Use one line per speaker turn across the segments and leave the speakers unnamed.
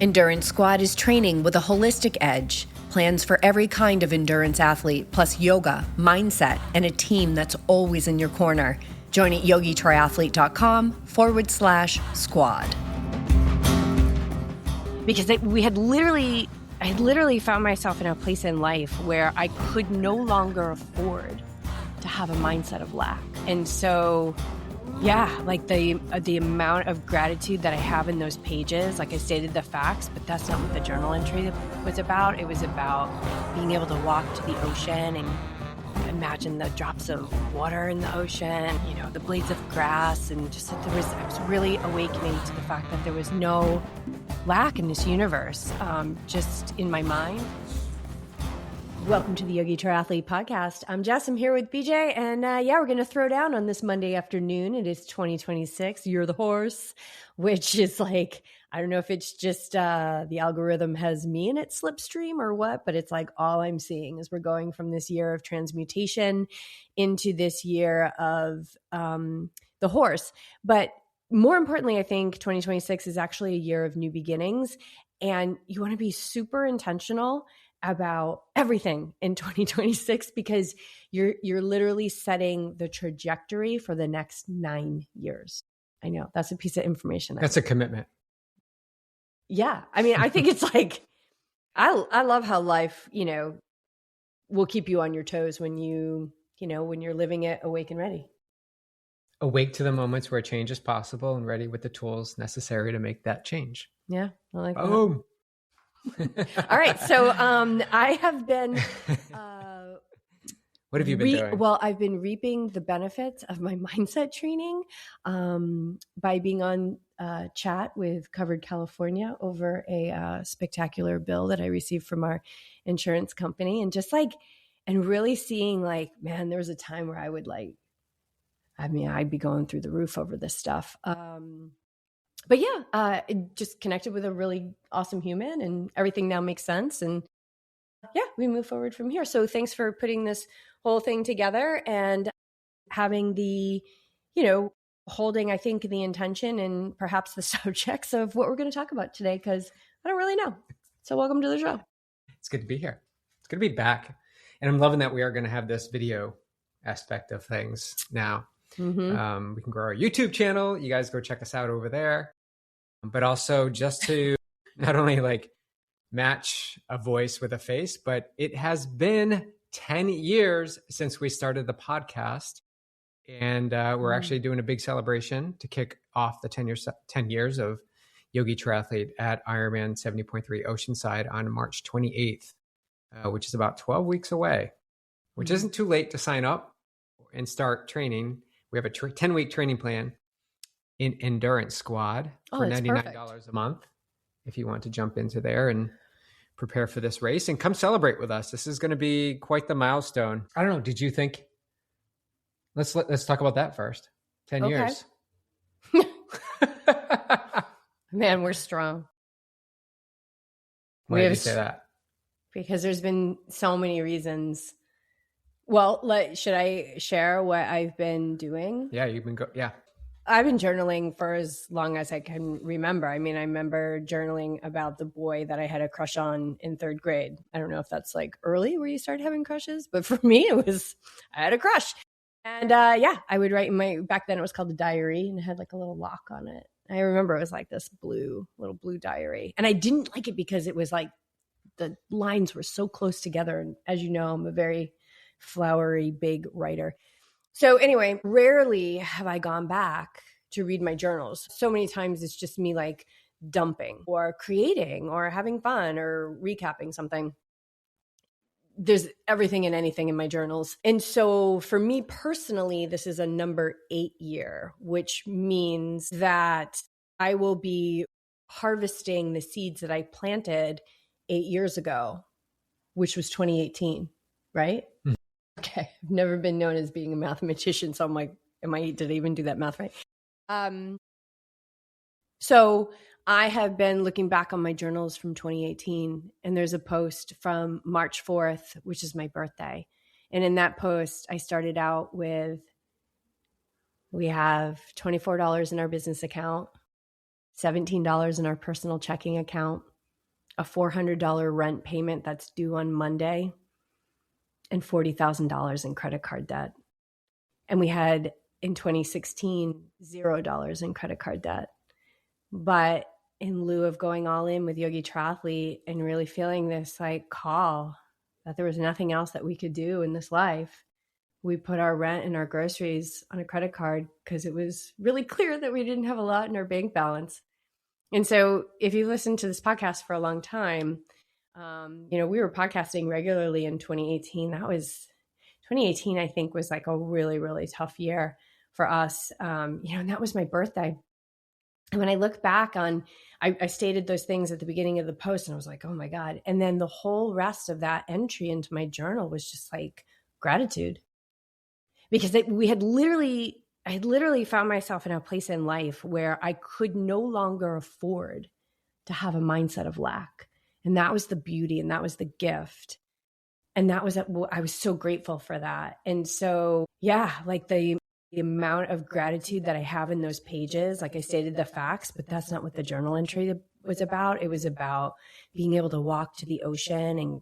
Endurance Squad is training with a holistic edge, plans for every kind of endurance athlete, plus yoga, mindset, and a team that's always in your corner. Join at YogiTriathlete.com/squad.
Because I had literally found myself in a place in life where I could no longer afford to have a mindset of lack. And so, yeah, like the amount of gratitude that I have in those pages, like I stated the facts, but that's not what the journal entry was about. It was about being able to walk to the ocean and imagine the drops of water in the ocean, you know, the blades of grass, and just that I was really awakening to the fact that there was no lack in this universe, just in my mind. Welcome to the Yogi Triathlete podcast. I'm Jess. I'm here with BJ, and we're going to throw down on this Monday afternoon. It is 2026. You're the horse, which is like, I don't know if it's just the algorithm has me in its slipstream or what, but it's like all I'm seeing is we're going from this year of transmutation into this year of the horse. But more importantly, I think 2026 is actually a year of new beginnings, and you want to be super intentional about everything in 2026 because you're literally setting the trajectory for the next 9 years. I know that's a piece of information.
That's a commitment.
Yeah. I mean, I think it's like, I love how life, will keep you on your toes when when you're living it awake and ready.
Awake to the moments where change is possible and ready with the tools necessary to make that change.
Yeah. I like that.
Boom.
All right. So I have been...
what have you been doing?
Well, I've been reaping the benefits of my mindset training by being on chat with Covered California over a spectacular bill that I received from our insurance company. And just and really seeing man, there was a time where I would I'd be going through the roof over this stuff. But yeah, it just connected with a really awesome human, and everything now makes sense. And yeah, we move forward from here. So thanks for putting this whole thing together and having the, holding, I think, the intention and perhaps the subjects of what we're going to talk about today, because I don't really know. So welcome to the show.
It's good to be here. It's good to be back. And I'm loving that we are going to have this video aspect of things now. Mm-hmm. We can grow our YouTube channel. You guys go check us out over there. But also just to not only match a voice with a face, but it has been 10 years since we started the podcast. And we're actually doing a big celebration to kick off the 10 years of Yogi Triathlete at Ironman 70.3 Oceanside on March 28th, which is about 12 weeks away, which isn't too late to sign up and start training. We have a 10-week training plan in Endurance Squad for $99 a month if you want to jump into there and prepare for this race and come celebrate with us. This is going to be quite the milestone. I don't know. Did you think? Let's talk about that first. 10 years.
Man, we're strong.
Why did you say that?
Because there's been so many reasons. Well, should I share what I've been doing?
Yeah,
I've been journaling for as long as I can remember. I mean, I remember journaling about the boy that I had a crush on in 3rd grade. I don't know if that's early where you started having crushes, but for me, I had a crush. And I would write back then it was called a diary, and it had a little lock on it. I remember it was this little blue diary. And I didn't like it because it was the lines were so close together. And as you know, I'm a very flowery, big writer. So anyway, rarely have I gone back to read my journals. So many times it's just me dumping or creating or having fun or recapping something. There's everything and anything in my journals. And so for me personally, this is a number 8 year, which means that I will be harvesting the seeds that I planted 8 years ago, which was 2018, right? Mm. Okay. I've never been known as being a mathematician. So I'm did I even do that math right? So I have been looking back on my journals from 2018, and there's a post from March 4th, which is my birthday. And in that post, I started out with, we have $24 in our business account, $17 in our personal checking account, a $400 rent payment that's due on Monday, and $40,000 in credit card debt. And we had in 2016, $0 in credit card debt. But in lieu of going all in with Yogi Triathlete and really feeling this like call that there was nothing else that we could do in this life, we put our rent and our groceries on a credit card because it was really clear that we didn't have a lot in our bank balance. And so if you listened to this podcast for a long time, we were podcasting regularly in 2018. 2018, I think, was like a really, really tough year for us. And that was my birthday. And when I look back on, I stated those things at the beginning of the post and I was like, oh my God. And then the whole rest of that entry into my journal was just like gratitude. Because I had literally found myself in a place in life where I could no longer afford to have a mindset of lack. And that was the beauty and that was the gift. And I was so grateful for that. And so, yeah, like the amount of gratitude that I have in those pages, like I stated the facts, but that's not what the journal entry was about. It was about being able to walk to the ocean and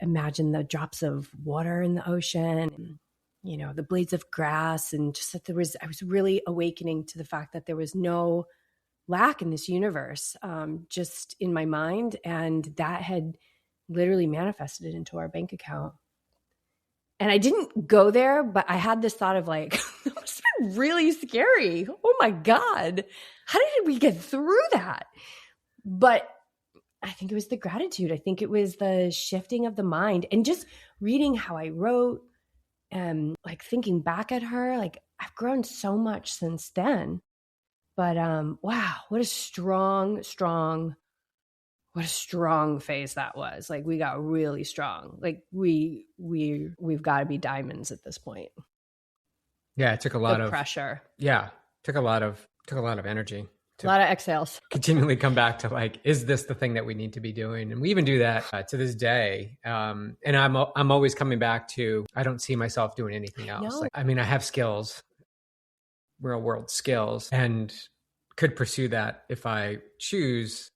imagine the drops of water in the ocean, and, the blades of grass, and just that I was really awakening to the fact that there was no lack in this universe, just in my mind. And that had literally manifested into our bank account. And I didn't go there, but I had this thought of like, that must have been really scary. Oh my God, how did we get through that? But I think it was the gratitude. I think it was the shifting of the mind and just reading how I wrote and like thinking back at her, like I've grown so much since then. But wow, what a strong phase that was. Like we got really strong. Like we've got to be diamonds at this point.
Yeah, it took a lot of
pressure.
Yeah, took a lot of energy.
A lot of exhales.
Continually come back to like, is this the thing that we need to be doing? And we even do that to this day. And I'm always coming back to, I don't see myself doing anything else.
No.
Like, I mean, I have skills, real world skills, and could pursue that if I choose.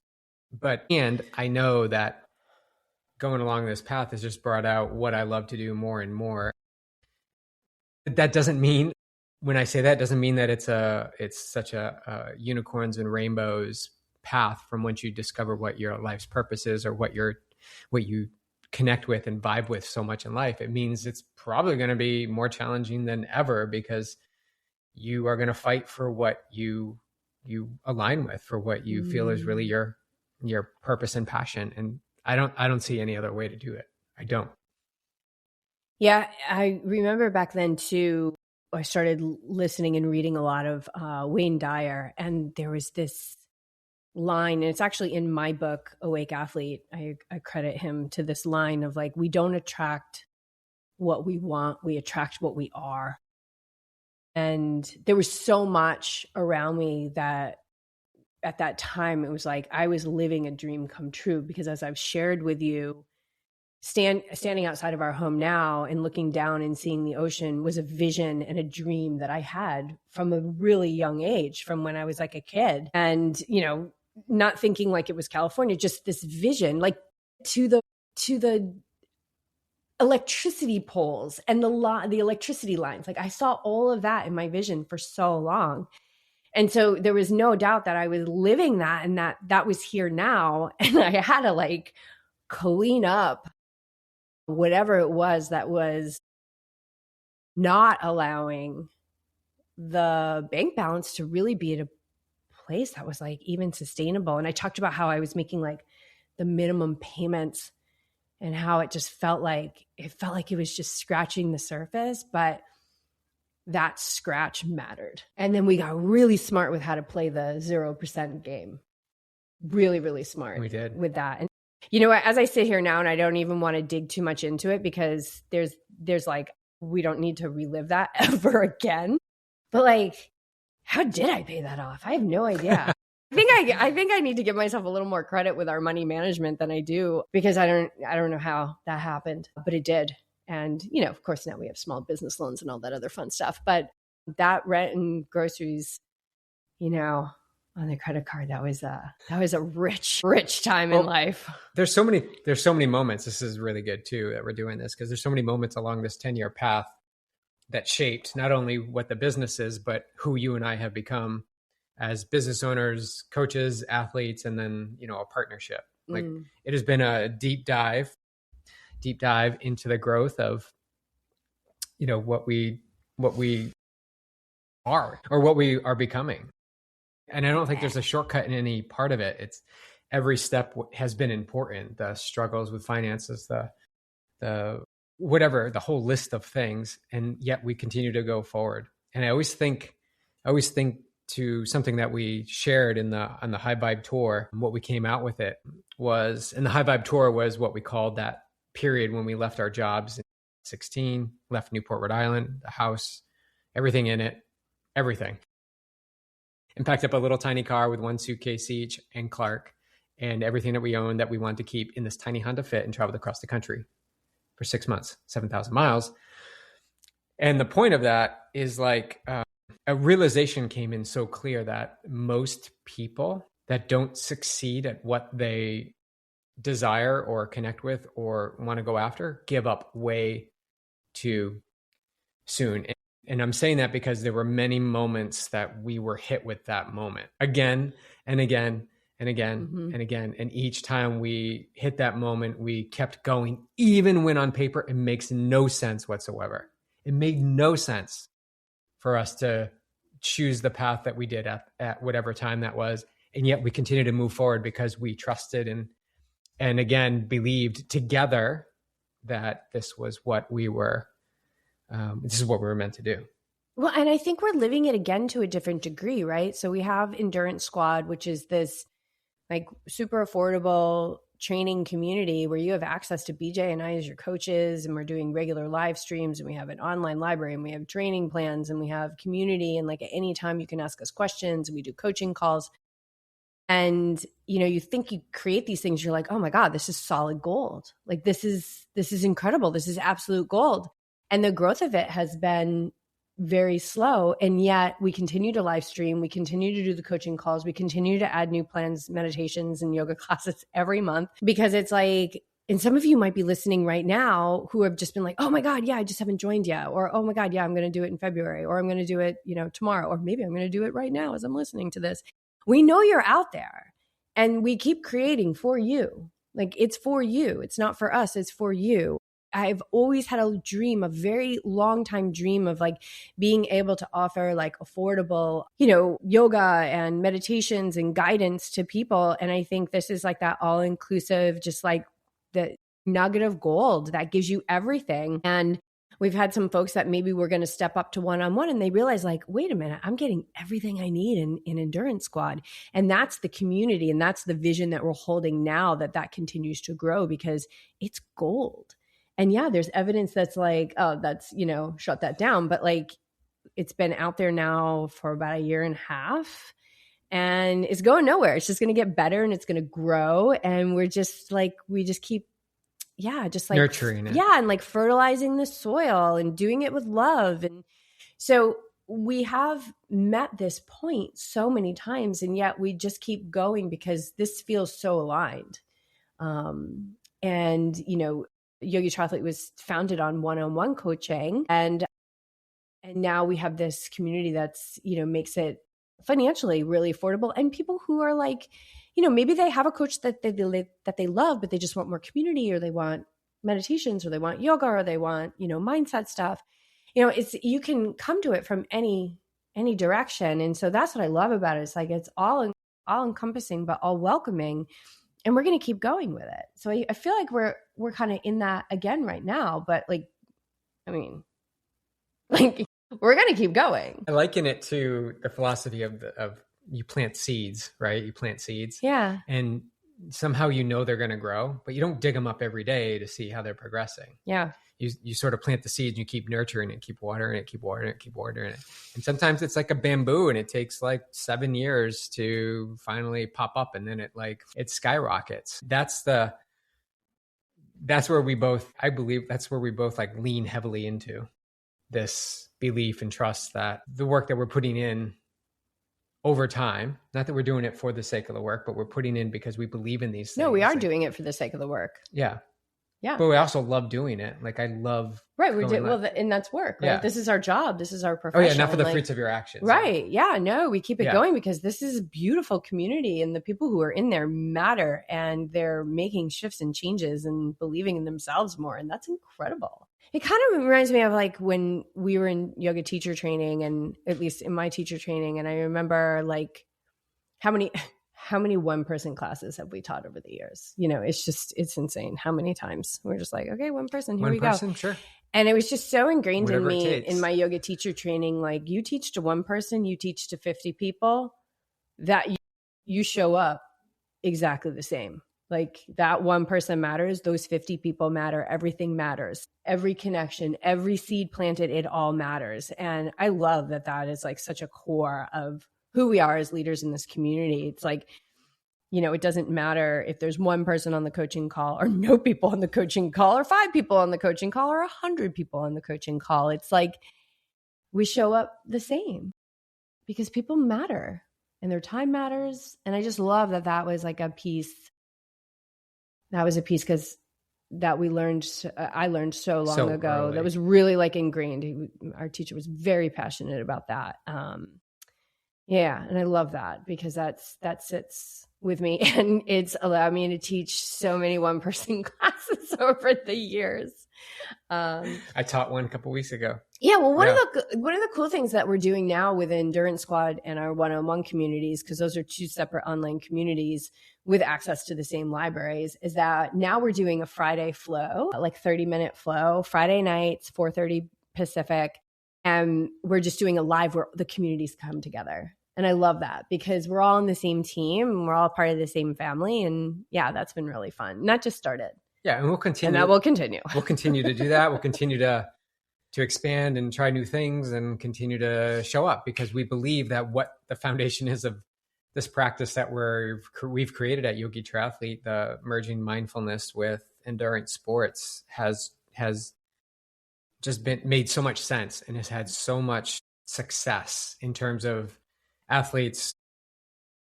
And I know that going along this path has just brought out what I love to do more and more. That doesn't mean, when I say that, doesn't mean that it's such a unicorns and rainbows path from once you discover what your life's purpose is or what you connect with and vibe with so much in life. It means it's probably going to be more challenging than ever because you are going to fight for what you align with, for what you feel is really your purpose and passion. And I don't see any other way to do it. I don't.
Yeah. I remember back then too, I started listening and reading a lot of Wayne Dyer, and there was this line, and it's actually in my book, Awake Athlete. I credit him to this line of like, we don't attract what we want, we attract what we are. And there was so much around me that at that time, it was like I was living a dream come true, because as I've shared with you, standing outside of our home now and looking down and seeing the ocean was a vision and a dream that I had from a really young age, from when I was like a kid. And, not thinking like it was California, just this vision, like to the electricity poles and the electricity lines. Like I saw all of that in my vision for so long. And so there was no doubt that I was living that, and that was here now. And I had to like clean up whatever it was that was not allowing the bank balance to really be at a place that was like even sustainable. And I talked about how I was making like the minimum payments and how it just felt like it was just scratching the surface, but that scratch mattered. And then we got really smart with how to play the 0% game. Really, really smart.
We did.
With that. And as I sit here now, and I don't even want to dig too much into it, because there's like, we don't need to relive that ever again. But like, how did I pay that off? I have no idea. I think I need to give myself a little more credit with our money management than I do, because I don't know how that happened, but it did. And, of course, now we have small business loans and all that other fun stuff. But that rent and groceries, on the credit card. That was a rich time in life.
There's so many moments. This is really good too that we're doing this, because there's so many moments along this 10-year path that shaped not only what the business is, but who you and I have become as business owners, coaches, athletes, and then, a partnership. Like it has been a deep dive into the growth of, what we are, or what we are becoming. And I don't think there's a shortcut in any part of it. It's every step has been important. The struggles with finances, the whatever, the whole list of things. And yet we continue to go forward. And I always think to something that we shared on the High Vibe Tour. What we came out with it was, and the High Vibe Tour was what we called that period when we left our jobs in 16, left Newport, Rhode Island, the house, everything in it, everything. And packed up a little tiny car with one suitcase each and Clark, and everything that we owned that we wanted to keep in this tiny Honda Fit, and traveled across the country for 6 months, 7,000 miles. And the point of that is like a realization came in so clear that most people that don't succeed at what they desire or connect with or want to go after give up way too soon. And I'm saying that because there were many moments that we were hit with that moment again and again and again and again. And each time we hit that moment, we kept going, even when on paper, it makes no sense whatsoever. It made no sense for us to choose the path that we did at whatever time that was. And yet we continue to move forward because we trusted and again, believed together that this was what we were, this is what we were meant to do.
Well, and I think we're living it again to a different degree, right? So we have Endurance Squad, which is this like super affordable training community where you have access to BJ and I as your coaches, and we're doing regular live streams, and we have an online library, and we have training plans, and we have community, and like at any time you can ask us questions, and we do coaching calls. And, you think you create these things, you're like, oh my God, this is solid gold. Like this is incredible. This is absolute gold. And the growth of it has been very slow. And yet we continue to live stream. We continue to do the coaching calls. We continue to add new plans, meditations, and yoga classes every month, because it's like, and some of you might be listening right now who have just been like, oh my God, yeah, I just haven't joined yet. Or, oh my God, yeah, I'm going to do it in February, or I'm going to do it, tomorrow, or maybe I'm going to do it right now as I'm listening to this. We know you're out there, and we keep creating for you. Like it's for you. It's not for us. It's for you. I've always had a dream, a very long time dream of like being able to offer like affordable, yoga and meditations and guidance to people. And I think this is like that all inclusive, just like the nugget of gold that gives you everything. And we've had some folks that maybe we're going to step up to one-on-one, and they realize like, wait a minute, I'm getting everything I need in Endurance Squad. And that's the community. And that's the vision that we're holding now, that continues to grow, because it's gold. And yeah, there's evidence that's like, oh, that's, shut that down. But like, it's been out there now for about 1.5 years, and it's going nowhere. It's just going to get better, and it's going to grow. And we just keep, just like
nurturing it.
Yeah. And like fertilizing the soil and doing it with love. And so we have met this point so many times, and yet we just keep going because this feels so aligned. And, Yogi Triathlete was founded on one-on-one coaching, and now we have this community that's, makes it financially really affordable. And people who are like, maybe they have a coach that they love, but they just want more community, or they want meditations, or they want yoga, or they want, mindset stuff. You can come to it from any direction. And so that's what I love about it. It's like, it's all encompassing, but all welcoming. And we're going to keep going with it. So I feel like we're kind of in that again right now, but like, I mean, like we're going to keep going.
I liken it to the philosophy of you plant seeds, right? You plant seeds.
Yeah.
And somehow they're going to grow, but you don't dig them up every day to see how they're progressing.
Yeah.
You sort of plant the seeds, and you keep nurturing it, keep watering it, keep watering it, keep watering it. And sometimes it's like a bamboo, and it takes like 7 years to finally pop up, and then it skyrockets. That's where we both, I believe that's where we both like lean heavily into this belief and trust that the work that we're putting in over time. Not that we're doing it for the sake of the work, but we're putting in because we believe in these things.
No, we are doing it for the sake of the work.
Yeah.
Yeah.
But we also love doing it. Like I love.
Right. We did. Well, and that's work, right?
Yeah.
This is our job. This is our profession.
Oh yeah. Not for the fruits of your actions.
Right. Yeah. No, we keep it going because this is a beautiful community and the people who are in there matter and they're making shifts and changes and believing in themselves more. And that's incredible. It kind of reminds me of like when we were in yoga teacher training, and at least in my teacher training. And I remember like how many one-person classes have we taught over the years? You know, it's insane how many times we're just like, okay, one person, here we go.
Sure.
And it was just so ingrained
Whatever
in me in my yoga teacher training. Like you teach to one person, you teach to 50 people, that you show up exactly the same. Like that one person matters. Those 50 people matter. Everything matters. Every connection, every seed planted, it all matters. And I love that is like such a core of who we are as leaders in this community. It's like, you know, it doesn't matter if there's one person on the coaching call or no people on the coaching call or 5 people on the coaching call or 100 people on the coaching call. It's like we show up the same because people matter and their time matters. And I just love that was like a piece. That was a piece because that I learned so long ago. Early. That was really like ingrained. Our teacher was very passionate about that. Yeah. And I love that because that sits with me and it's allowed me to teach so many one-person classes over the years.
I taught one a couple weeks ago.
Yeah. Well, one of the cool things that we're doing now with Endurance Squad and our one-on-one communities, because those are 2 separate online communities with access to the same libraries, is that now we're doing a Friday flow, like 30-minute flow, Friday nights, 4:30 Pacific. And we're just doing a live where the communities come together. And I love that because we're all on the same team and we're all part of the same family. And yeah, that's been really fun. And that just started.
Yeah. And we'll continue.
And that will continue.
We'll continue to do that. We'll continue to expand and try new things and continue to show up because we believe that what the foundation is of this practice that we've created at Yogi Triathlete, the merging mindfulness with endurance sports has just been made so much sense and has had so much success in terms of athletes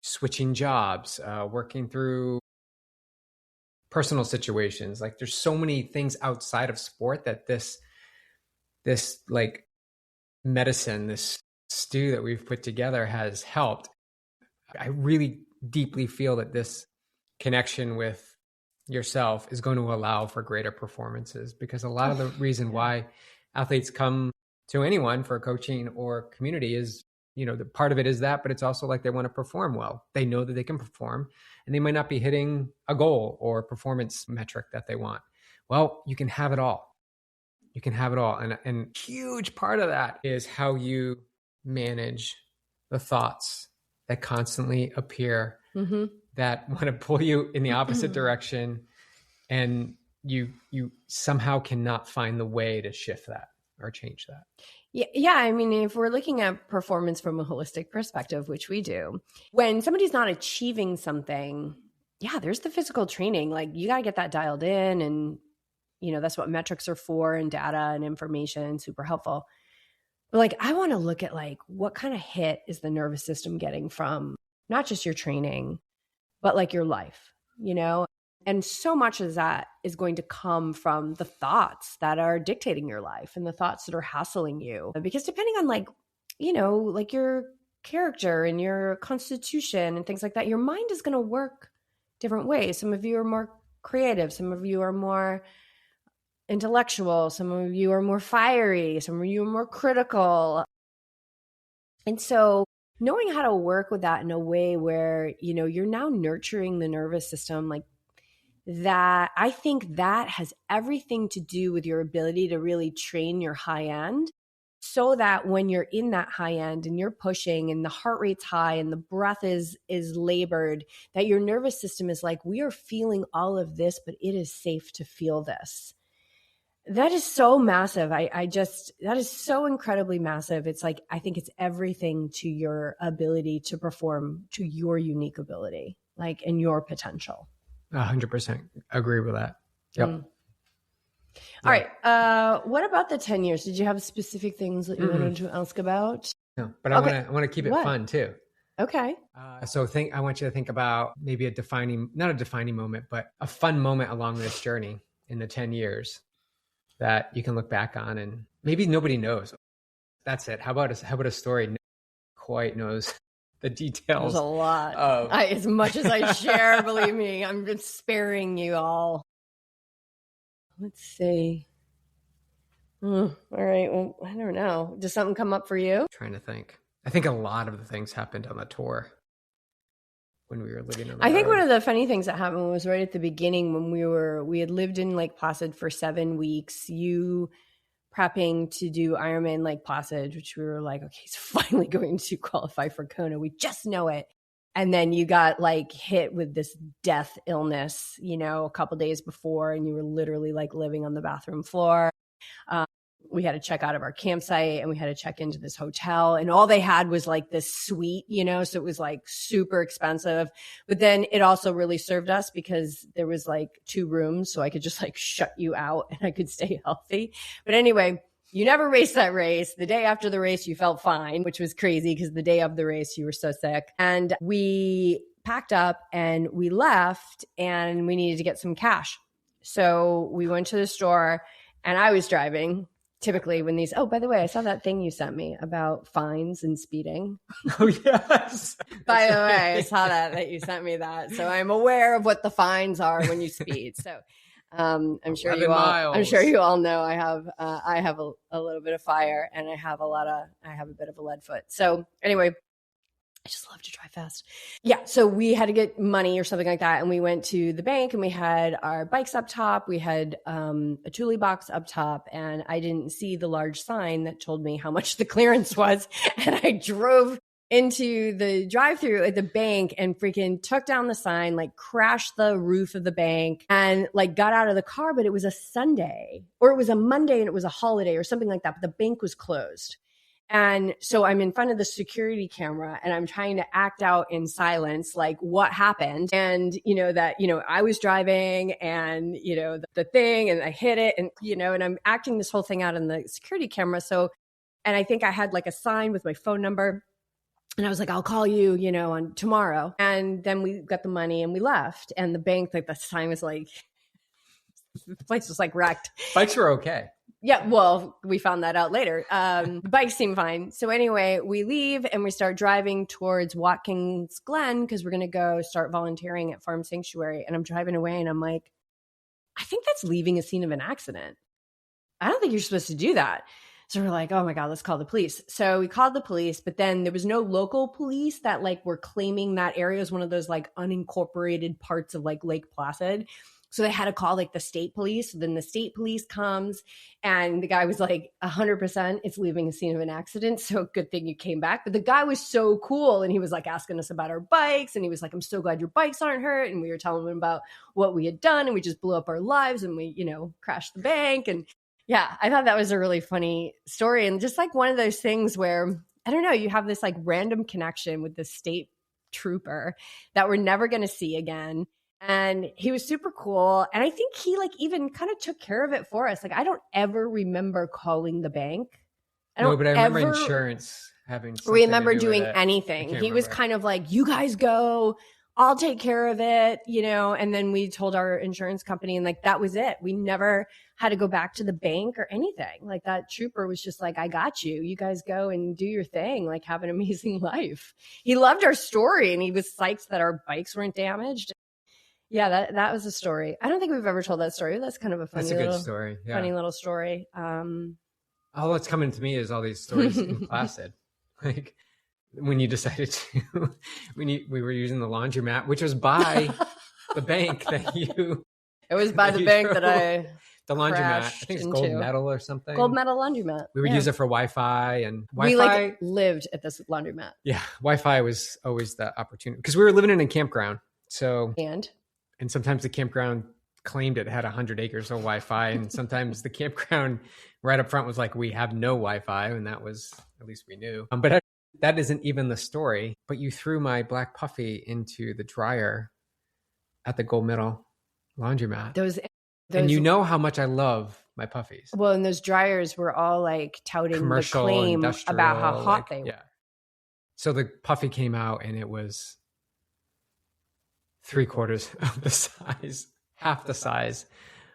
switching jobs, working through personal situations. Like there's so many things outside of sport that this like medicine, this stew that we've put together has helped. I really deeply feel that this connection with yourself is going to allow for greater performances because a lot of the reason why athletes come to anyone for coaching or community is, you know, the part of it is that, but it's also like they want to perform well. They know that they can perform and they might not be hitting a goal or performance metric that they want. Well, you can have it all. You can have it all. And huge part of that is how you manage the thoughts that constantly appear that want to pull you in the opposite direction. And you somehow cannot find the way to shift that or change that.
Yeah. I mean, if we're looking at performance from a holistic perspective, which we do, when somebody's not achieving something, yeah, there's the physical training. Like you got to get that dialed in. And, you know, that's what metrics are for and data and information, super helpful. But like, I want to look at like, what kind of hit is the nervous system getting from not just your training, but like your life, you know? And so much of that is going to come from the thoughts that are dictating your life and the thoughts that are hassling you. Because depending on like, you know, like your character and your constitution and things like that, your mind is going to work different ways. Some of you are more creative. Some of you are more intellectual. Some of you are more fiery. Some of you are more critical. And so knowing how to work with that in a way where, you know, you're now nurturing the nervous system, like that, I think that has everything to do with your ability to really train your high end so that when you're in that high end and you're pushing and the heart rate's high and the breath is labored, that your nervous system is like, we are feeling all of this, but it is safe to feel this. That is so massive. That is so incredibly massive. It's like, I think it's everything to your ability to perform to your unique ability, like, and your potential.
100% agree with that. Yep.
All right. What about the 10 years? Did you have specific things that you wanted to ask about?
No, but I want to keep it fun too.
Okay.
So I want you to think about maybe not a defining moment, but a fun moment along this journey in the 10 years that you can look back on and maybe nobody knows. That's it. How about a story nobody quite knows the details?
There's a lot.
Of.
As much as I share, believe me, I'm just sparing you all. Let's see. All right. Well, I don't know. Does something come up for you?
I'm trying to think. I think a lot of the things happened on the tour when we were living on the road.
I think one of the funny things that happened was right at the beginning when we had lived in Lake Placid for 7 weeks. You prepping to do Ironman Lake Placid, which we were like, okay, he's finally going to qualify for Kona. We just know it. And then you got like hit with this death illness, a couple days before, and you were literally like living on the bathroom floor. We had to check out of our campsite and we had to check into this hotel, and all they had was like this suite, so it was like super expensive. But then it also really served us because there was like 2 rooms, so I could just like shut you out and I could stay healthy. But anyway, you never raced that race. The day after the race, you felt fine, which was crazy because the day of the race, you were so sick. And we packed up and we left and we needed to get some cash. So we went to the store and I was driving. Typically when by the way, I saw that thing you sent me about fines and speeding.
Oh, yes.
By the way, I saw that you sent me that. So I'm aware of what the fines are when you speed. So I'm sure you all know I have a little bit of fire and I have a bit of a lead foot. So anyway, I just love to drive fast. Yeah. So we had to get money or something like that. And we went to the bank and we had our bikes up top. We had a Thule box up top, and I didn't see the large sign that told me how much the clearance was. And I drove into the drive-through at the bank and freaking took down the sign, like crashed the roof of the bank and like got out of the car. But it was a Sunday or it was a Monday and it was a holiday or something like that. But the bank was closed. And so I'm in front of the security camera and I'm trying to act out in silence, like what happened. And, I was driving and, the thing, and I hit it and, and I'm acting this whole thing out in the security camera. So, and I think I had like a sign with my phone number and I was like, I'll call you, on tomorrow. And then we got the money and we left, and the bank, like the sign was like, the place was like wrecked.
Bikes were okay.
Yeah, well, we found that out later. Bikes seem fine. So anyway, we leave and we start driving towards Watkins Glen because we're going to go start volunteering at Farm Sanctuary. And I'm driving away and I'm like, I think that's leaving a scene of an accident. I don't think you're supposed to do that. So we're like, oh my God, let's call the police. So we called the police, but then there was no local police that like were claiming that area is one of those like unincorporated parts of like Lake Placid. So they had to call like the state police. So then the state police comes and the guy was like 100% it's leaving a scene of an accident. So good thing you came back. But the guy was so cool. And he was like asking us about our bikes. And he was like, I'm so glad your bikes aren't hurt. And we were telling him about what we had done. And we just blew up our lives and we, crashed the bank. And yeah, I thought that was a really funny story. And just like one of those things where, I don't know, you have this like random connection with the state trooper that we're never going to see again. And he was super cool. And I think he like even kind of took care of it for us. Like, I don't ever remember calling the bank.
I remember insurance having something
remember
to do
doing
with it.
anything. He was kind of like, you guys go, I'll take care of it, and then we told our insurance company and like, that was it. We never had to go back to the bank or anything. Like that trooper was just like, I got you. You guys go and do your thing. Like have an amazing life. He loved our story and he was psyched that our bikes weren't damaged. Yeah, that was a story. I don't think we've ever told that story. That's kind of a funny
good story. Yeah.
Funny little story.
All that's coming to me is all these stories in Placid. Like when you decided to, we were using the laundromat, which was by the bank that you.
It was by the bank that I.
The laundromat, I think it's Gold Medal or something.
Gold Medal laundromat.
We would use it for Wi-Fi and Wi-Fi.
We like lived at this laundromat.
Yeah, Wi-Fi was always the opportunity because we were living in a campground. So and sometimes the campground claimed it had 100 acres of Wi-Fi, and sometimes the campground right up front was like, we have no Wi-Fi, and that was, at least we knew. But that isn't even the story. But you threw my black puffy into the dryer at the Gold Medal laundromat. Those and you know how much I love my puffies.
Well, and those dryers were all like touting commercial, the claim about how hot they were.
Yeah. So the puffy came out and it was 3/4 of the size, half the size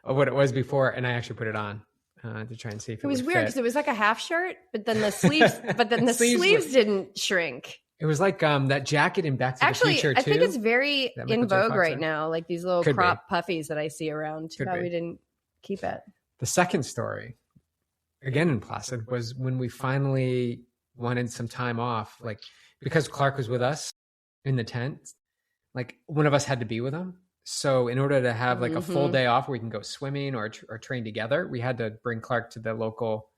of what it was before. And I actually put it on to try and see if it
was
would
weird
fit.
because it was like a half shirt, but then the sleeves, sleeves didn't shrink.
It was like that jacket in Back to the Future too.
I think it's very in vogue right now. Like these little
Could
crop puffies that I see around. Too
Could
bad
be.
we didn't keep it.
The second story, again in Placid, was when we finally wanted some time off, like because Clark was with us in the tent, like one of us had to be with him. So in order to have like a full day off where we can go swimming or train together, we had to bring Clark to the local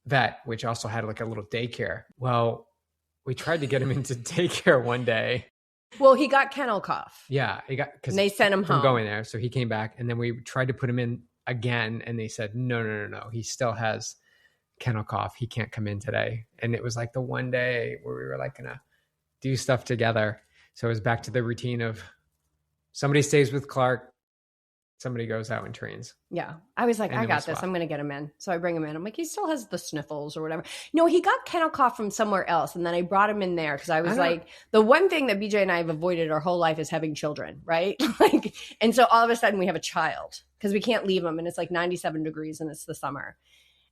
vet, which also had like a little daycare. Well, we tried to get him into daycare one day.
Well, he got kennel cough.
Yeah, he got, because
they sent him home.
Going there. So he came back, and then we tried to put him in again, and they said, no. He still has kennel cough. He can't come in today. And it was like the one day where we were like gonna do stuff together. So it was back to the routine of somebody stays with Clark, somebody goes out and trains.
Yeah. I was like, I got this. I'm going to get him in. So I bring him in. I'm like, he still has the sniffles or whatever. No, he got kennel cough from somewhere else. And then I brought him in there because I was like, the one thing that BJ and I have avoided our whole life is having children, right? Like, and so all of a sudden we have a child because we can't leave him. And it's like 97 degrees and it's the summer.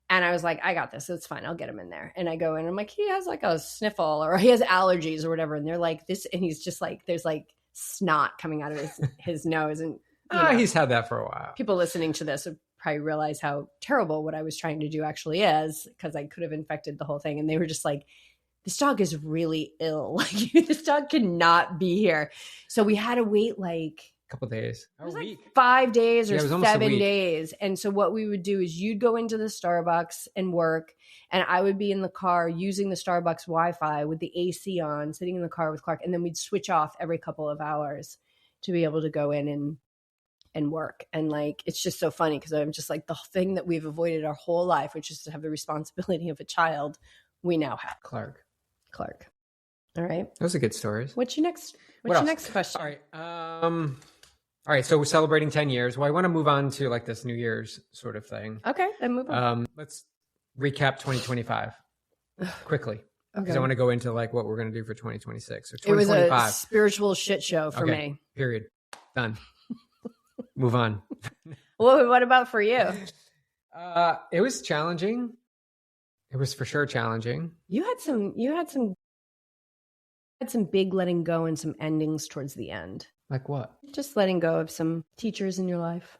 And I was like, I got this. It's fine. I'll get him in there. And I go in and I'm like, he has like a sniffle or he has allergies or whatever. And they're like this. And he's just like, there's like snot coming out of his nose. And
he's had that for a while.
People listening to this would probably realize how terrible what I was trying to do actually is, because I could have infected the whole thing. And they were just like, this dog is really ill. Like, this dog cannot be here. So we had to wait like
a couple days,
a week, 5 days or 7 days. And so what we would do is you'd go into the Starbucks and work, and I would be in the car using the Starbucks Wi-Fi with the AC on, sitting in the car with Clark. And then we'd switch off every couple of hours to be able to go in and work. And like, it's just so funny because I'm just like, the thing that we've avoided our whole life, which is to have the responsibility of a child, we now have.
Clark.
All right.
Those are good stories.
What's your next question?
All right. So we're celebrating 10 years. Well, I want to move on to like this New Year's sort of thing.
Okay. Then move on.
Let's recap 2025 quickly. Because I want to go into like what we're going to do for 2026. So 2025.
It was a spiritual shit show for me.
Period. Done. Move on.
Well, what about for you?
It was challenging. It was for sure challenging.
You had some big letting go and some endings towards the end.
Like what?
Just letting go of some teachers in your life.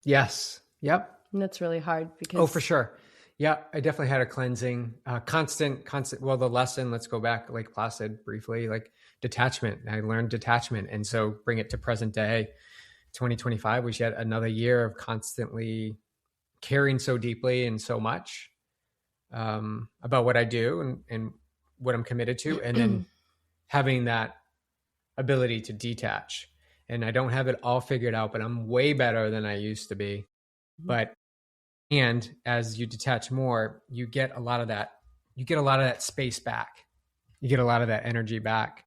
Yes. Yep.
And that's really hard because.
Oh, for sure. Yeah, I definitely had a cleansing, constant. Well, the lesson, let's go back, Lake Placid briefly, like detachment. I learned detachment. And so bring it to present day. 2025 was yet another year of constantly caring so deeply and so much about what I do and what I'm committed to. And then having that ability to detach. And I don't have it all figured out, but I'm way better than I used to be. And as you detach more, you get a lot of that. You get a lot of that space back. You get a lot of that energy back.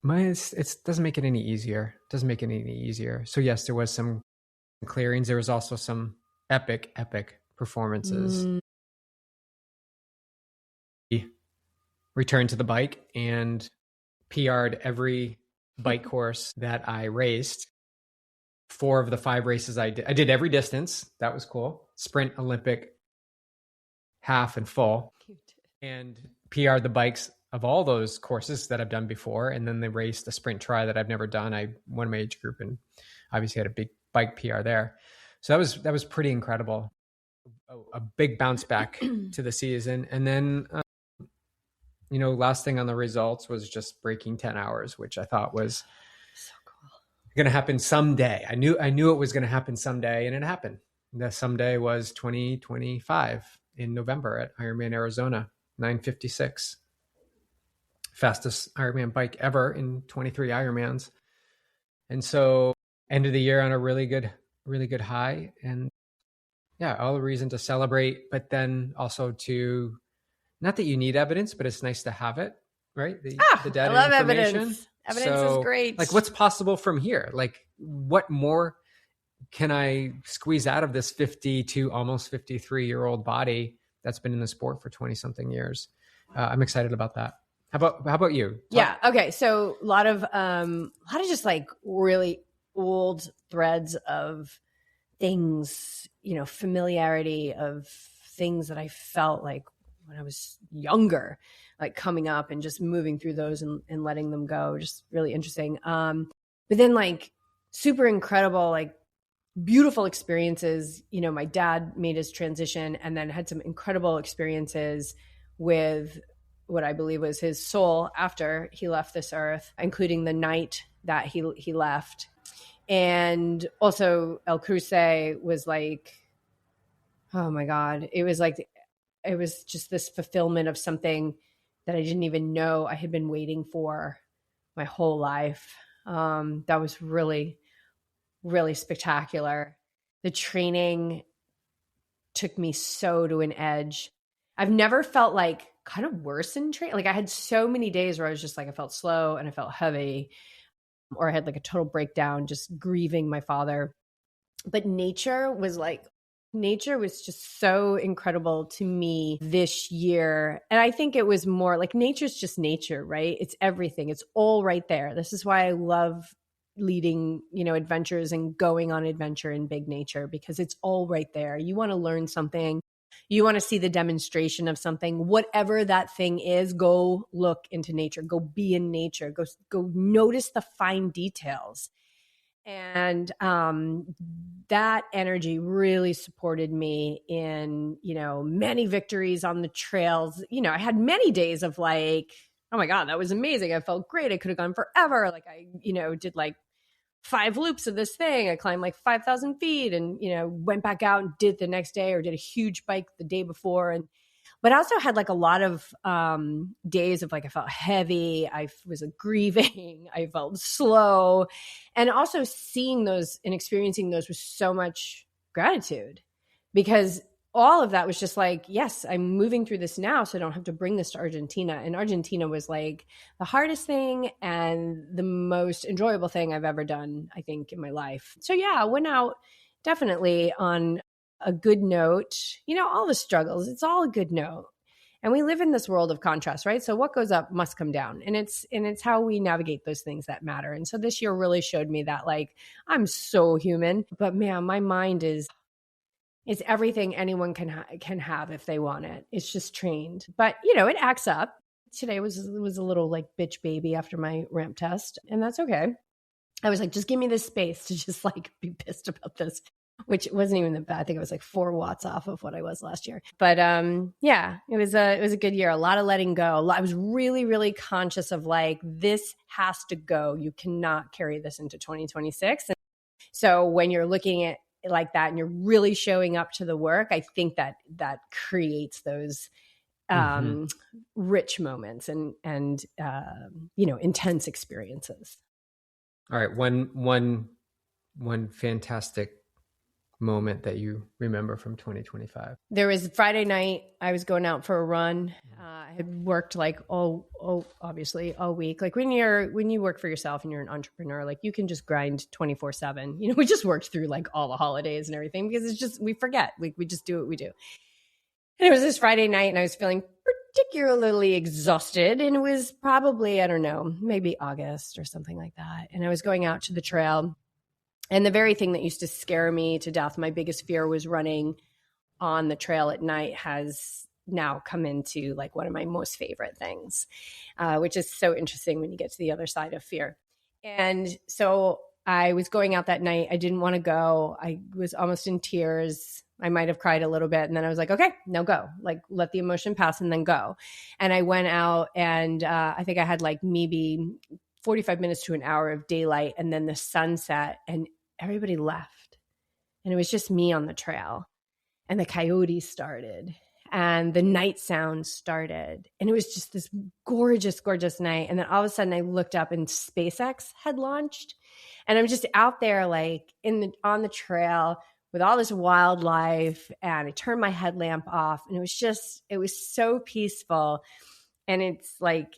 It doesn't make it any easier. So yes, there was some clearings. There was also some epic performances. Returned to the bike and PR'd every bike course that I raced. 4 of the 5 races I did every distance. That was cool. Sprint, Olympic, half and full. And PR'd the bikes of all those courses that I've done before. And then they raced the sprint try that I've never done. I won my age group and obviously had a big bike PR there. So that was pretty incredible. A big bounce back to the season. And then, last thing on the results was just breaking 10 hours, which I thought was so cool. Going to happen someday. I knew it was going to happen someday, and it happened. The someday was 2025 in November at Ironman Arizona, 9:56. Fastest Ironman bike ever in 23 Ironmans. And so end of the year on a really good high. And yeah, all the reason to celebrate, but then also to, not that you need evidence, but it's nice to have it, right? The data,
I love
information.
Evidence. Evidence is great.
Like, what's possible from here? Like, what more can I squeeze out of this 52, almost 53-year-old body that's been in the sport for 20 something years? I'm excited about that. How about you?
Yeah. Okay. So a lot of just like really old threads of things, familiarity of things that I felt like when I was younger, like coming up and just moving through those and letting them go. Just really interesting. But then like super incredible, like beautiful experiences. My dad made his transition and then had some incredible experiences with what I believe was his soul after he left this earth, including the night that he left. And also El Cruce was like, oh my God, it was just this fulfillment of something that I didn't even know I had been waiting for my whole life. That was really, really spectacular. The training took me so to an edge. I've never felt like kind of worse in training. Like I had so many days where I was just like, I felt slow and I felt heavy, or I had like a total breakdown, just grieving my father. But nature was just so incredible to me this year. And I think it was more like nature's just nature, right? It's everything. It's all right there. This is why I love leading, adventures and going on adventure in big nature, because it's all right there. You want to learn something. You want to see the demonstration of something, whatever that thing is, go look into nature, go be in nature, go notice the fine details. And that energy really supported me in, many victories on the trails. I had many days of like, oh my God, that was amazing. I felt great. I could have gone forever. Like I, did like 5 loops of this thing. I climbed like 5,000 feet and, went back out and did the next day, or did a huge bike the day before. But I also had like a lot of days of like, I felt heavy. I was grieving. I felt slow. And also seeing those and experiencing those with so much gratitude, because all of that was just like, yes, I'm moving through this now, so I don't have to bring this to Argentina. And Argentina was like the hardest thing and the most enjoyable thing I've ever done, I think, in my life. So yeah, I went out definitely on a good note. All the struggles, it's all a good note. And we live in this world of contrast, right? So what goes up must come down. And it's how we navigate those things that matter. And so this year really showed me that, like, I'm so human, but man, my mind it's everything anyone can have if they want it. It's just trained. But, it acts up. Today was a little like bitch baby after my ramp test, and that's okay. I was like, just give me this space to just like be pissed about this, which wasn't even that bad. I think it was like 4 watts off of what I was last year. But yeah, it was a good year. A lot of letting go. I was really, really conscious of like, this has to go. You cannot carry this into 2026. And so when you're looking at like that and you're really showing up to the work, I think that creates those rich moments and intense experiences.
All right, one fantastic moment that you remember from 2025.
There was Friday night. I was going out for a run. I had worked like obviously all week. Like when you work for yourself and you're an entrepreneur, like you can just grind 24/7. We just worked through like all the holidays and everything, because it's just, we forget. We just do what we do. And it was this Friday night and I was feeling particularly exhausted, and it was probably, I don't know, maybe August or something like that. And I was going out to the trail. And the very thing that used to scare me to death, my biggest fear was running on the trail at night, has now come into like one of my most favorite things, which is so interesting when you get to the other side of fear. And so I was going out that night. I didn't want to go. I was almost in tears. I might have cried a little bit. And then I was like, okay, now go. Like, let the emotion pass and then go. And I went out and I think I had like maybe 45 minutes to an hour of daylight, and then the sunset, and everybody left. And it was just me on the trail, and the coyotes started and the night sound started. And it was just this gorgeous, gorgeous night. And then all of a sudden I looked up and SpaceX had launched, and I'm just out there like on the trail with all this wildlife, and I turned my headlamp off, and it was so peaceful. And it's like,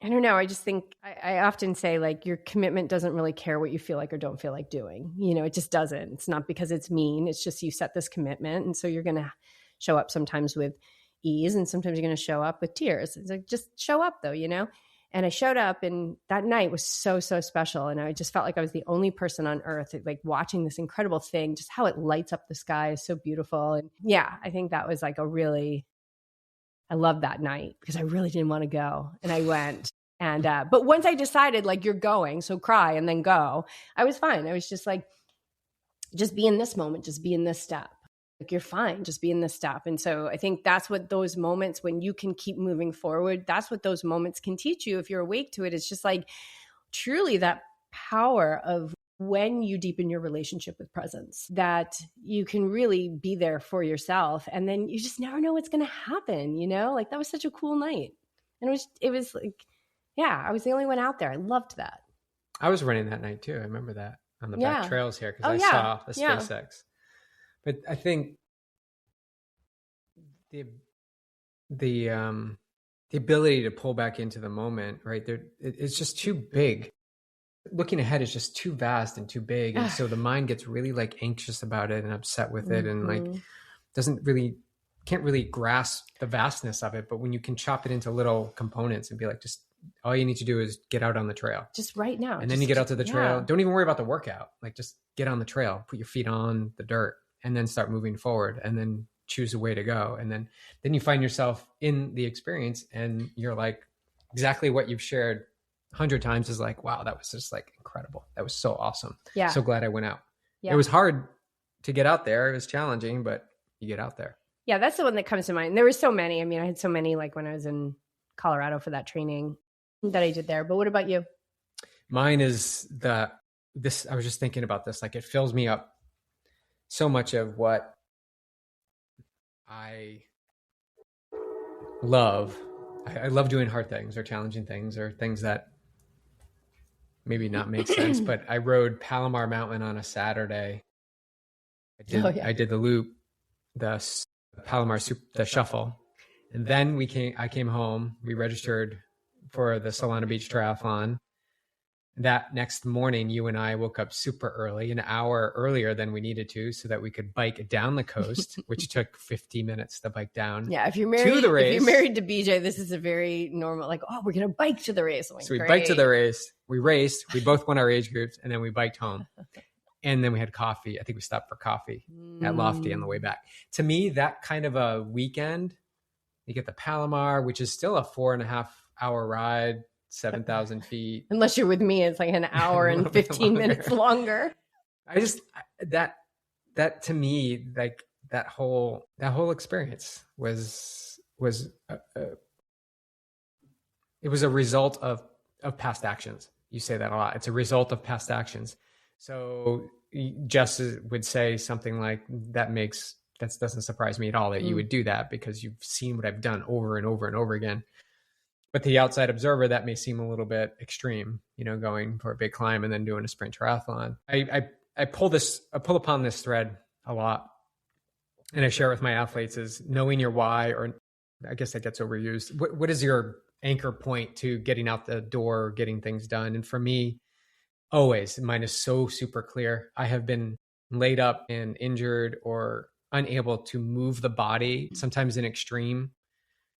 I don't know. I just think I often say like, your commitment doesn't really care what you feel like or don't feel like doing. It just doesn't. It's not because it's mean. It's just you set this commitment. And so you're going to show up sometimes with, ease, and sometimes you're going to show up with tears. It's like, just show up though, And I showed up, and that night was so, so special. And I just felt like I was the only person on earth, like watching this incredible thing, just how it lights up the sky is so beautiful. And yeah, I think that was like I loved that night because I really didn't want to go. And I went. And, but once I decided like, you're going, so cry and then go, I was fine. I was just like, just be in this moment, just be in this step. Like, you're fine, just be in this step. And so I think that's what those moments, when you can keep moving forward, that's what those moments can teach you if you're awake to it. It's just like truly that power of when you deepen your relationship with presence, that you can really be there for yourself. And then you just never know what's going to happen, Like, that was such a cool night. And it was like, yeah, I was the only one out there. I loved that.
I was running that night too. I remember that on the back trails here because I saw the SpaceX. But I think the ability to pull back into the moment, right? It's just too big. Looking ahead is just too vast and too big, and so the mind gets really like anxious about it and upset with it, and like can't really grasp the vastness of it. But when you can chop it into little components and be like, just all you need to do is get out on the trail,
just right now,
and then you get out to the trail. Don't even worry about the workout. Like, just get on the trail, put your feet on the dirt, and then start moving forward, and then choose a way to go. And then you find yourself in the experience, and you're like, exactly what you've shared 100 times is like, wow, that was just like incredible. That was so awesome. Yeah. So glad I went out. Yeah. It was hard to get out there. It was challenging, but you get out there.
Yeah. That's the one that comes to mind. There were so many. I mean, I had so many, like when I was in Colorado for that training that I did there. But what about you?
Mine is I was just thinking about this. Like, it fills me up so much of what I love. I love doing hard things or challenging things or things that maybe not make sense. But I rode Palomar Mountain on a Saturday. I did the loop, the Palomar the shuffle. And then I came home, we registered for the Solana Beach Triathlon. That next morning, you and I woke up super early, an hour earlier than we needed to, so that we could bike down the coast, which took 50 minutes to bike down.
Yeah, if you're married to BJ, this is a very normal, like, oh, we're going to bike to the race. Like,
so we biked to the race, we raced, we both won our age groups, and then we biked home. And then we had coffee. I think we stopped for coffee at Lofty on the way back. To me, that kind of a weekend, you get the Palomar, which is still a 4.5 hour ride, 7,000 feet.
Unless you're with me, it's like an hour and 15 minutes longer.
That to me, like that whole experience was it was a result of past actions. You say that a lot. It's a result of past actions. So Jess would say something like, that doesn't surprise me at all that you would do that, because you've seen what I've done over and over and over again. But to the outside observer, that may seem a little bit extreme, going for a big climb and then doing a sprint triathlon. I pull upon this thread a lot, and I share it with my athletes, is knowing your why, or I guess that gets overused. What is your anchor point to getting out the door, getting things done? And for me, always, mine is so super clear. I have been laid up and injured or unable to move the body, sometimes in extreme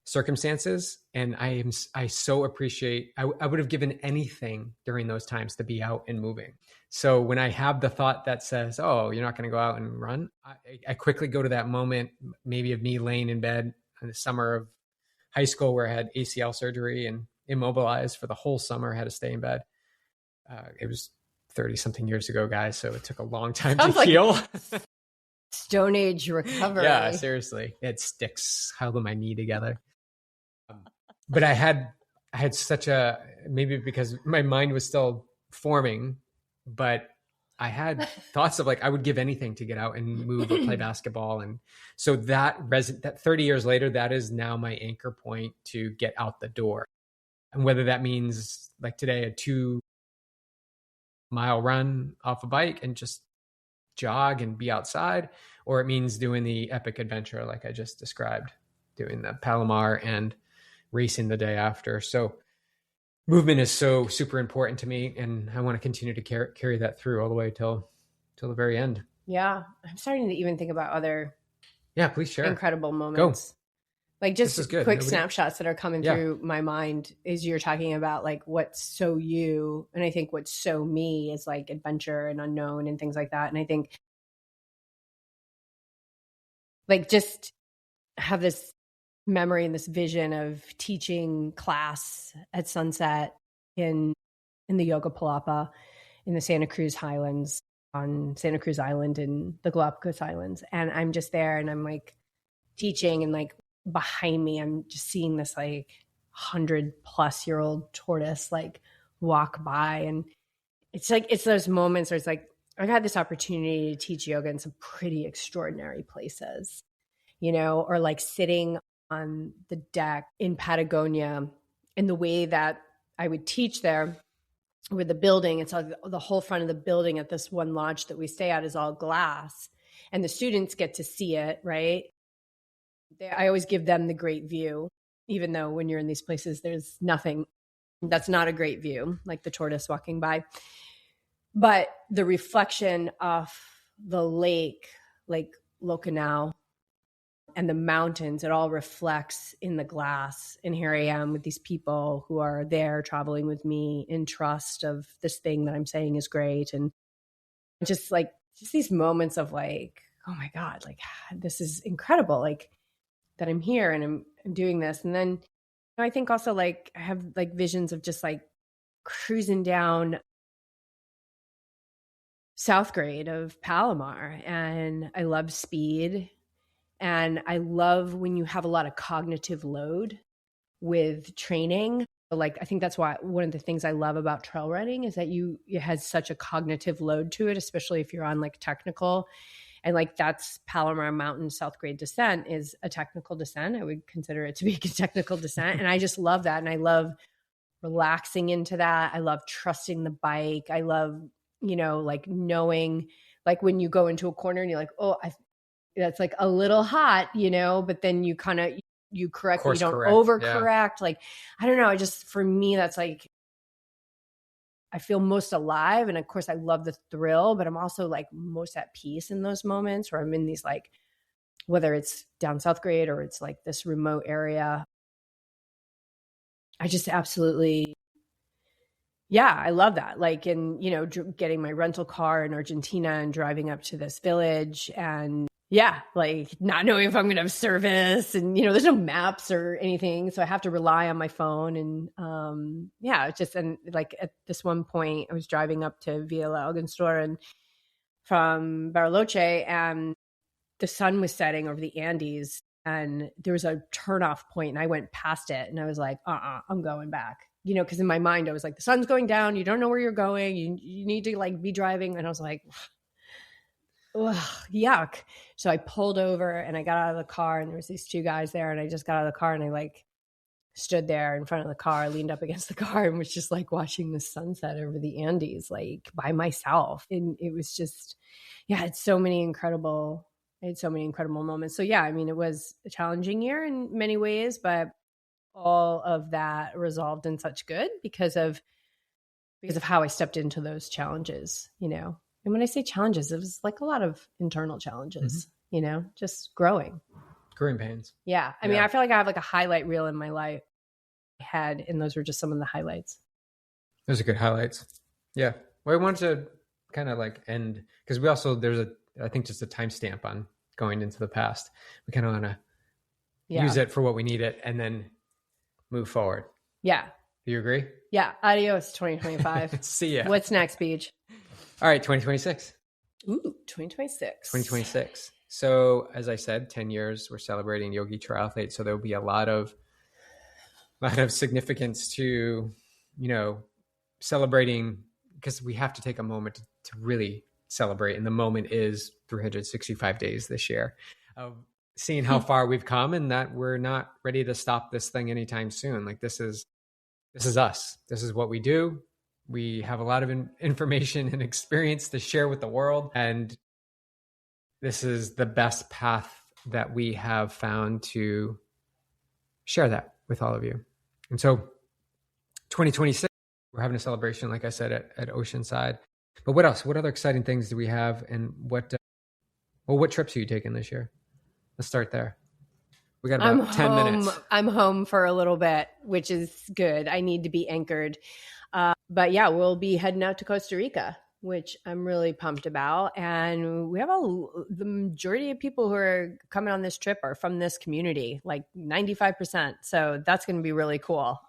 circumstances. And I so appreciate, I would have given anything during those times to be out and moving. So when I have the thought that says, oh, you're not going to go out and run, I quickly go to that moment, maybe of me laying in bed in the summer of high school, where I had ACL surgery and immobilized for the whole summer, had to stay in bed. It was 30 something years ago, guys. So it took a long time to heal.
Stone Age recovery.
Yeah, seriously. It had sticks holding my knee together. But I had such maybe because my mind was still forming, but I had thoughts of like, I would give anything to get out and move or play basketball. And so that 30 years later, that is now my anchor point to get out the door. And whether that means like today, a 2-mile run off a bike and just jog and be outside, or it means doing the epic adventure like I just described, doing the Palomar and racing the day after. So movement is so super important to me, and I want to continue to carry that through all the way till the very end.
Yeah, I'm starting to even think about other
please share
incredible moments. Like
This is
just
good.
quick snapshots that are coming
Yeah.
through my mind is you're talking about like what's so you. And I think what's so me is like adventure and unknown and things like that. And I think like just have this memory and this vision of teaching class at sunset in the Yoga Palapa in the Santa Cruz Highlands on Santa Cruz Island in the Galapagos Islands. And I'm just there and I'm like teaching, and like behind me, I'm just seeing this like 100+ year old tortoise like walk by. And it's like, it's those moments where it's like, I've had this opportunity to teach yoga in some pretty extraordinary places, you know, or like sitting on the deck in Patagonia, and the way that I would teach there with the building, it's all, the whole front of the building at this one lodge that we stay at is all glass, and the students get to see it, right? I always give them the great view, even though when you're in these places, there's nothing that's not a great view, like the tortoise walking by. But the reflection of the lake, like Locanau, and the mountains, it all reflects in the glass. And here I am with these people who are there traveling with me in trust of this thing that I'm saying is great. And just these moments of like, oh my God, like this is incredible. Like that I'm here and I'm doing this. And then I think also like I have like visions of just like cruising down South Grade of Palomar, and I love speed. And I love when you have a lot of cognitive load with training. Like, I think that's why one of the things I love about trail running is that it has such a cognitive load to it, especially if you're on like technical. And like that's Palomar Mountain South Grade descent is a technical descent. I would consider it to be a technical descent. And I just love that. And I love relaxing into that. I love trusting the bike. I love, you know, like knowing, like when you go into a corner and you're like, oh, that's like a little hot, you know, but then you kind of, you correct, you don't overcorrect. Yeah. Like, I don't know. For me, that's like, I feel most alive. And of course I love the thrill, but I'm also like most at peace in those moments where I'm in these, like, whether it's down South Grade or it's like this remote area. I just absolutely, yeah, I love that. Like, in, you know, getting my rental car in Argentina and driving up to this village, and yeah, like not knowing if I'm going to have service, and, you know, there's no maps or anything. So I have to rely on my phone. And yeah, it's just, and like at this one point I was driving up to Villa Algunstor and from Bariloche, and the sun was setting over the Andes, and there was a turnoff point, and I went past it and I was like, I'm going back, you know, because in my mind I was like, the sun's going down, you don't know where you're going, you need to like be driving. And I was like, ugh, yuck. So I pulled over and I got out of the car, and there was these two guys there, and I just got out of the car and I like stood there in front of the car, leaned up against the car, and was just like watching the sunset over the Andes, like by myself. And it was just, yeah, it's so many incredible moments. So yeah, I mean, it was a challenging year in many ways, but all of that resolved in such good because of how I stepped into those challenges, you know. And when I say challenges, it was like a lot of internal challenges, you know, just growing
pains.
Yeah. I mean, I feel like I have like a highlight reel in my life had, and those were just some of the highlights.
Those are good highlights. Yeah. Well, I wanted to kind of like end, because we also, I think just a timestamp on going into the past. We kind of want to use it for what we need it and then move forward.
Yeah.
Do you agree?
Yeah. Adios 2025.
See ya.
What's next, Beach?
All right. 2026.
Ooh, 2026.
2026. So as I said, 10 years, we're celebrating Yogi Triathlete. So there'll be a lot of significance to, you know, celebrating, because we have to take a moment to really celebrate. And the moment is 365 days this year of seeing how far we've come, and that we're not ready to stop this thing anytime soon. Like this is us. This is what we do. We have a lot of information and experience to share with the world. And this is the best path that we have found to share that with all of you. And so 2026, we're having a celebration, like I said, at Oceanside. But what else? What other exciting things do we have? And what trips are you taking this year? Let's start there. We got about 10 minutes.
I'm home for a little bit, which is good. I need to be anchored. But yeah, we'll be heading out to Costa Rica, which I'm really pumped about. And we have the majority of people who are coming on this trip are from this community, like 95%. So that's going to be really cool.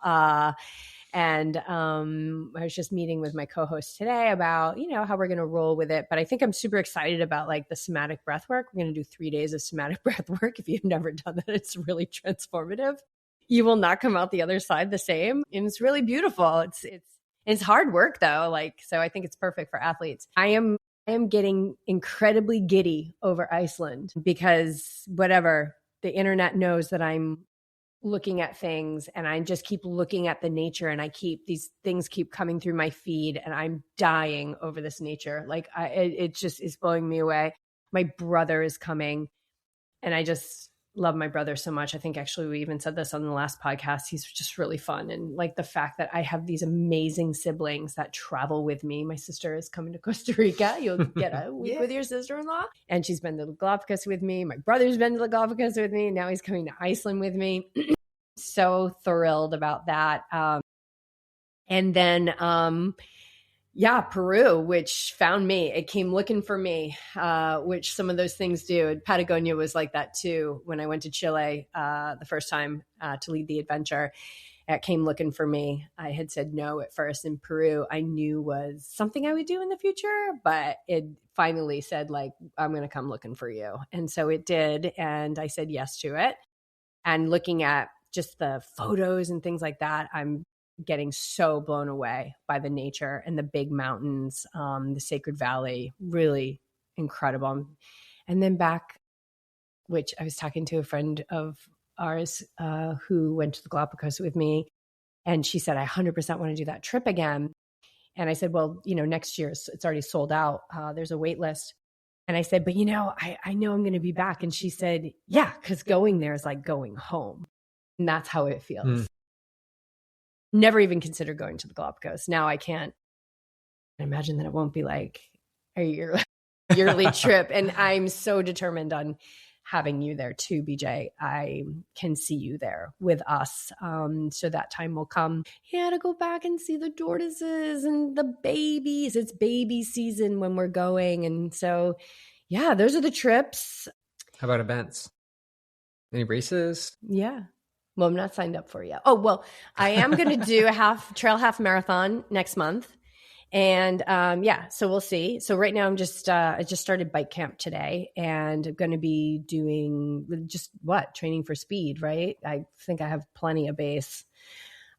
And I was just meeting with my co-host today about, how we're going to roll with it. But I think I'm super excited about like the somatic breath work. We're going to do 3 days of somatic breath work. If you've never done that, it's really transformative. You will not come out the other side the same. And it's really beautiful. It's hard work though. So I think it's perfect for athletes. I am getting incredibly giddy over Iceland because the internet knows that I'm looking at things and I just keep looking at the nature and these things keep coming through my feed and I'm dying over this nature. It just is blowing me away. My brother is coming and I just love my brother so much. I think actually we even said this on the last podcast. He's just really fun. And like the fact that I have these amazing siblings that travel with me. My sister is coming to Costa Rica. You'll get a week with your sister-in-law. And she's been to the Galapagos with me. My brother's been to the Galapagos with me. Now he's coming to Iceland with me. So thrilled about that. And then, Peru, which found me. It came looking for me, which some of those things do. And Patagonia was like that too. When I went to Chile the first time to lead the adventure, it came looking for me. I had said no at first. In Peru, I knew was something I would do in the future, but it finally said like, I'm going to come looking for you. And so it did. And I said yes to it. And looking at just the photos and things like that, I'm getting so blown away by the nature and the big mountains, the Sacred Valley, really incredible. And then back, which I was talking to a friend of ours who went to the Galapagos with me, and she said, I 100% want to do that trip again. And I said, well, next year it's already sold out. There's a wait list. And I said, but I know I'm going to be back. And she said, yeah, because going there is like going home. And that's how it feels. Never even considered going to the Galapagos. Now I can't imagine that it won't be like a yearly trip. And I'm so determined on having you there too, BJ. I can see you there with us. So that time will come. Yeah, to go back and see the tortoises and the babies. It's baby season when we're going. And so, yeah, those are the trips.
How about events? Any races?
Yeah. Well, I'm not signed up for yet. Oh, well, I am going to do a trail half marathon next month. And so we'll see. So right now I just started bike camp today and I'm going to be doing training for speed, right? I think I have plenty of base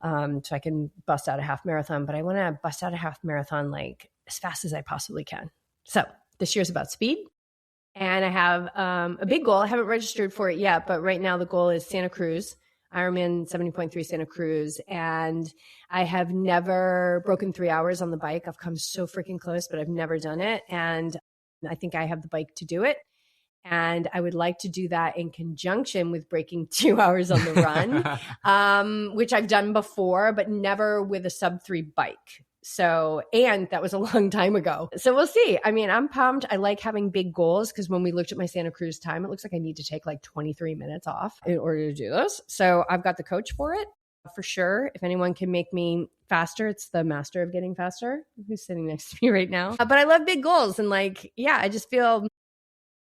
so I can bust out a half marathon, but I want to bust out a half marathon like as fast as I possibly can. So this year's about speed. And I have a big goal. I haven't registered for it yet, but right now the goal is Santa Cruz. Ironman 70.3 Santa Cruz. And I have never broken 3 hours on the bike. I've come so freaking close, but I've never done it. And I think I have the bike to do it. And I would like to do that in conjunction with breaking 2 hours on the run, which I've done before, but never with a sub-3 bike. So, and that was a long time ago. So we'll see. I mean, I'm pumped. I like having big goals because when we looked at my Santa Cruz time, it looks like I need to take like 23 minutes off in order to do this. So I've got the coach for it for sure. If anyone can make me faster, it's the master of getting faster who's sitting next to me right now. But I love big goals. And I just feel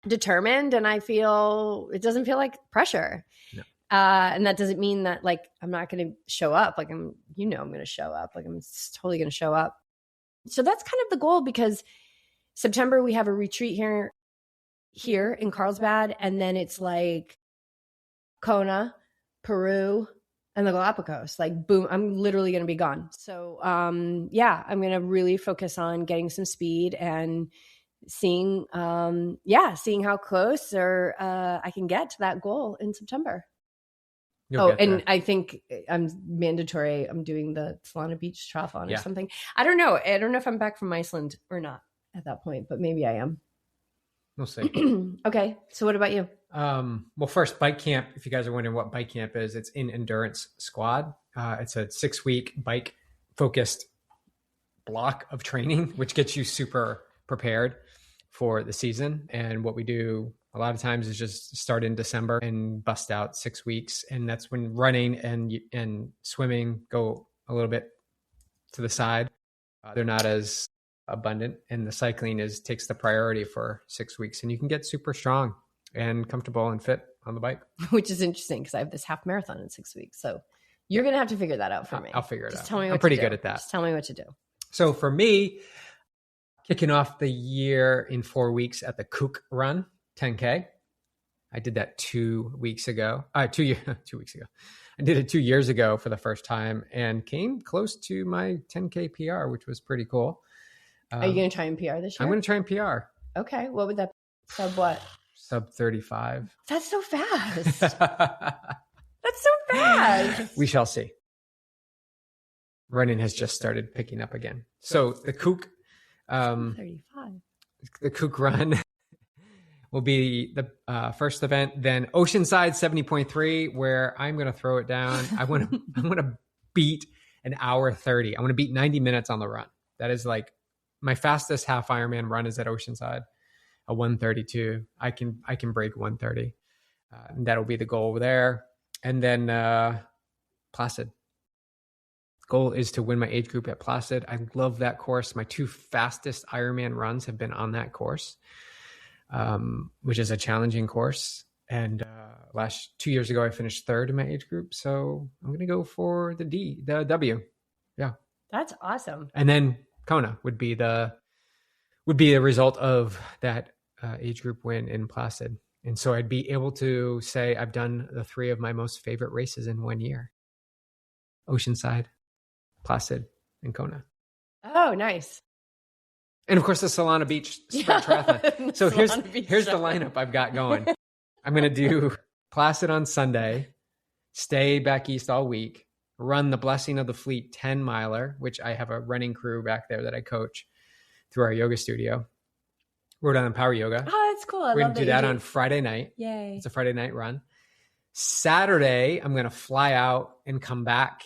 determined and I feel it doesn't feel like pressure. No. And that doesn't mean that I'm not going to show up. I'm going to show up. I'm totally going to show up. So that's kind of the goal because September we have a retreat here in Carlsbad. And then it's like Kona, Peru, and the Galapagos. Boom, I'm literally going to be gone. So I'm going to really focus on getting some speed and seeing how close I can get to that goal in September. I think I'm mandatory. I'm doing the Solana Beach Triathlon or something. I don't know if I'm back from Iceland or not at that point, but maybe I am.
We'll see.
Okay. So what about you?
Well, first, bike camp. If you guys are wondering what bike camp is, it's in Endurance Squad. It's a 6-week bike focused block of training, which gets you super prepared for the season. And what we do A lot of times it's just start in December and bust out 6 weeks. And that's when running and swimming go a little bit to the side. They're not as abundant, and the cycling takes the priority for 6 weeks, and you can get super strong and comfortable and fit on the bike.
Which is interesting because I have this half marathon in 6 weeks. So you're going to have to figure that out for me.
I'll figure it out.
Tell me what
I'm pretty
to do.
good at that.
Just tell me what to do.
So for me, kicking off the year in 4 weeks at the Kook Run 10K. I did that 2 weeks ago. 2 weeks ago. I did it 2 years ago for the first time and came close to my 10K PR, which was pretty cool.
Are you going to try and PR this year?
I'm going to try and PR.
Okay. What would that be? Sub what?
Sub 35.
That's so fast. That's so fast.
We shall see. Running has just started picking up again. So the Kook,
35.
the Kook Run will be the first event. Then Oceanside 70.3, where I'm going to throw it down. I want to beat an hour 30. I want to beat 90 minutes on the run. That is like my fastest half Ironman run is at Oceanside, a 132. I can break 130. And that'll be the goal there. And then Placid. Goal is to win my age group at Placid. I love that course. My 2 fastest Ironman runs have been on that course, which is a challenging course. And 2 years ago, I finished 3rd in my age group. So I'm going to go for the W. Yeah.
That's awesome.
And then Kona would be the result of that age group win in Placid. And so I'd be able to say I've done the 3 of my most favorite races in 1 year: Oceanside, Placid, and Kona.
Oh, nice.
And of course, the Solana Beach Sprint Triathlon. So here's the lineup I've got going. I'm going to do Placid on Sunday, stay back east all week, run the Blessing of the Fleet 10 miler, which I have a running crew back there that I coach through our yoga studio. Rhode Island Power Yoga.
Oh, that's cool.
We're going to do that on Friday night.
Yay.
It's a Friday night run. Saturday, I'm going to fly out and come back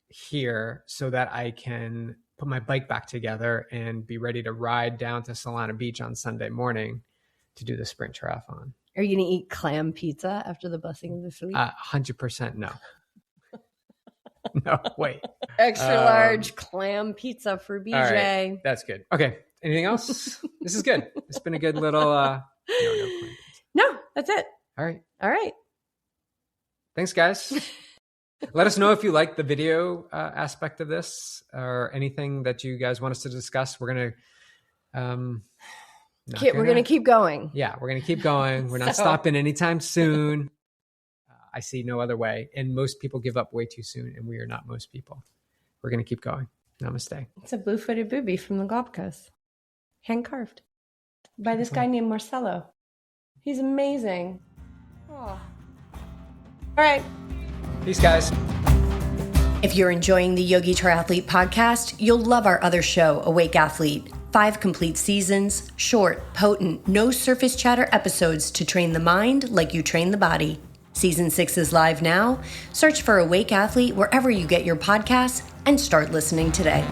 here so that I can put my bike back together and be ready to ride down to Solana Beach on Sunday morning to do the sprint triathlon.
Are you going to eat clam pizza after the Blessing of the Fleet?
100% no. No, wait.
Extra large clam pizza for BJ.
All right, that's good. Okay. Anything else? This is good. It's been a good little
No, that's it.
All right.
All right.
Thanks, guys. Let us know if you like the video aspect of this or anything that you guys want us to discuss. We're going to
keep going.
Yeah, we're going to keep going. We're not stopping anytime soon. I see no other way. And most people give up way too soon, and we are not most people. We're going to keep going. Namaste.
It's a blue-footed booby from the Gold Coast. Hand-carved by this guy named Marcelo. He's amazing. Oh. All right.
Peace, guys.
If you're enjoying the Yogi Triathlete podcast, you'll love our other show, Awake Athlete. 5 complete seasons, short, potent, no surface chatter episodes to train the mind like you train the body. Season 6 is live now. Search for Awake Athlete wherever you get your podcasts and start listening today.